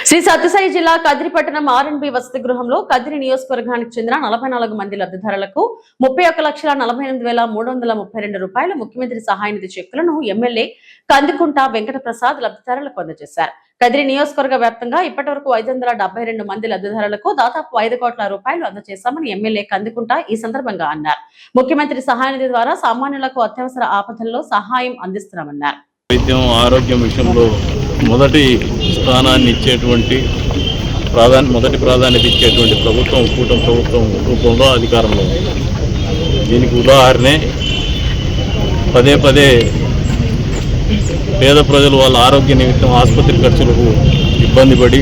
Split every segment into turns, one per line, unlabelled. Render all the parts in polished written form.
శ్రీ సత్యసాయి జిల్లా కదిరి పట్టణం ఆర్ఎండ్బి వసతి గృహంలో కదిరి నియోజకవర్గానికి చెందిన 44 మంది లబ్ధిదారులకు 31,48,332 రూపాయల ముఖ్యమంత్రి సహాయ నిధి చెక్కులను ఎమ్మెల్యే కందికుంట వెంకట ప్రసాద్ లబ్ధిదారులకు అందజేశారు. కదిరి నియోజకవర్గ వ్యాప్తంగా ఇప్పటివరకు 572 మంది లబ్ధిదారులకు దాదాపు 5 కోట్ల రూపాయలు అందజేశామని ఎమ్మెల్యే కందికుంట ఈ సందర్భంగా అన్నారు. ముఖ్యమంత్రి సహాయ నిధి ద్వారా సామాన్యులకు అత్యవసర ఆపదల్లో సహాయం అందిస్తున్నామన్నారు.
వైద్యం ఆరోగ్యం విషయంలో మొదటి స్థానాన్ని ఇచ్చేటువంటి మొదటి ప్రాధాన్యత ఇచ్చేటువంటి ప్రభుత్వం కూటమి ప్రభుత్వం రూపంలో అధికారంలో ఉంది. దీనికి ఉదాహరణే పదే పదే పేద ప్రజలు వాళ్ళ ఆరోగ్య నిమిత్తం ఆసుపత్రి ఖర్చులకు ఇబ్బంది పడి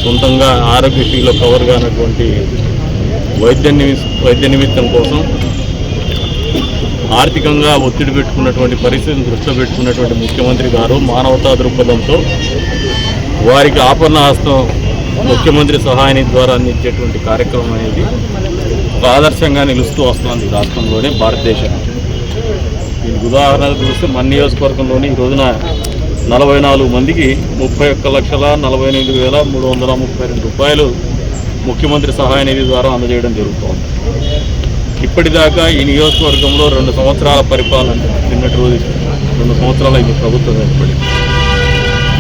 సొంతంగా ఆరోగ్యశ్రీలో కవర్ కానటువంటి వైద్య నిమిత్తం కోసం ఆర్థికంగా ఒత్తిడి పెట్టుకున్నటువంటి పరిస్థితిని దృష్టిలో పెట్టుకున్నటువంటి ముఖ్యమంత్రి గారు మానవతా దృక్పథంతో వారికి ఆపన్న హస్తం ముఖ్యమంత్రి సహాయ నిధి ద్వారా అందించేటువంటి కార్యక్రమం అనేది ఒక ఆదర్శంగా నిలుస్తూ వస్తుంది రాష్ట్రంలోనే భారతదేశం. దీనికి ఉదాహరణకు చూస్తే మన నియోజకవర్గంలోని ఈ రోజున 44 మందికి 31,48,332 రూపాయలు ముఖ్యమంత్రి సహాయ నిధి ద్వారా అందజేయడం జరుగుతోంది. ఇప్పటిదాకా ఈ నియోజకవర్గంలో 2 సంవత్సరాల పరిపాలన నిన్నటి రోజు 2 సంవత్సరాల ఈ ప్రభుత్వం ఏర్పడింది.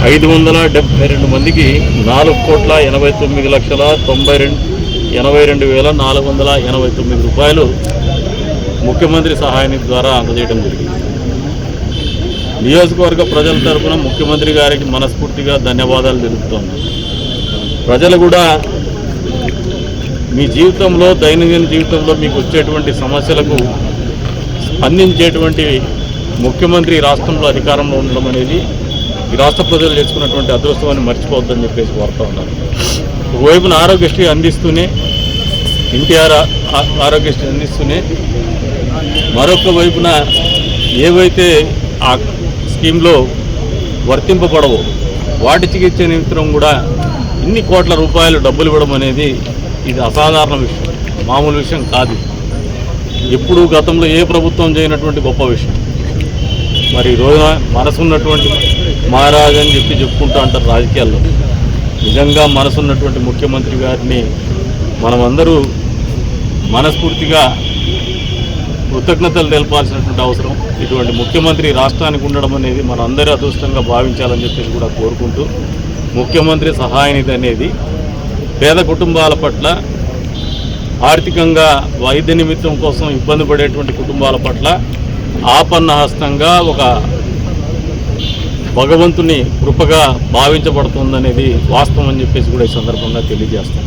572 మందికి 4,89,82,489 రూపాయలు ముఖ్యమంత్రి సహాయ నిధి ద్వారా అందజేయడం జరిగింది. నియోజకవర్గ ప్రజల తరఫున ముఖ్యమంత్రి గారికి మనస్ఫూర్తిగా ధన్యవాదాలు తెలుపుతోంది. ప్రజలు కూడా మీ జీవితంలో దైనందిన జీవితంలో మీకు వచ్చేటువంటి సమస్యలకు స్పందించేటువంటి ముఖ్యమంత్రి రాష్ట్రంలో అధికారంలో ఉండడం అనేది ఈ రాష్ట్ర ప్రజలు చేసుకున్నటువంటి అదృష్టాన్ని మర్చిపోవద్దని చెప్పేసి కోరుతూ ఉన్నారు. ఒకవైపున ఆరోగ్యశ్రీ అందిస్తూనే ఎన్టీఆర్ ఆరోగ్యశ్రీ అందిస్తూనే మరొక వైపున ఏవైతే ఆ స్కీమ్లో వర్తింపబడవో వాటి చికిత్స నిమిత్తం కూడా ఇన్ని కోట్ల రూపాయలు డబ్బులు ఇవ్వడం అనేది ఇది అసాధారణ విషయం, మామూలు విషయం కాదు. ఎప్పుడు గతంలో ఏ ప్రభుత్వం చేయనటువంటి గొప్ప విషయం. మరి ఈ రోజున మనసున్నటువంటి మహారాజు అని చెప్పుకుంటూ అంటారు రాజకీయాల్లో. నిజంగా మనసున్నటువంటి ముఖ్యమంత్రి గారిని మనమందరూ మనస్ఫూర్తిగా కృతజ్ఞతలు తెలపాల్సినటువంటి అవసరం. ఇటువంటి ముఖ్యమంత్రి రాష్ట్రానికి ఉండడం అనేది మనందరి అదృష్టంగా భావించాలని చెప్పేసి కూడా కోరుకుంటూ, ముఖ్యమంత్రి సహాయ నిధి అనేది పేద కుటుంబాల పట్ల ఆర్థికంగా వైద్య నిమిత్తం కోసం ఇబ్బంది పడేటువంటి కుటుంబాల పట్ల ఆపన్న హస్తంగా ఒక భగవంతుని కృపగా భావించబడుతుందనేది వాస్తవం అని చెప్పేసి కూడా ఈ సందర్భంగా తెలియజేస్తాం.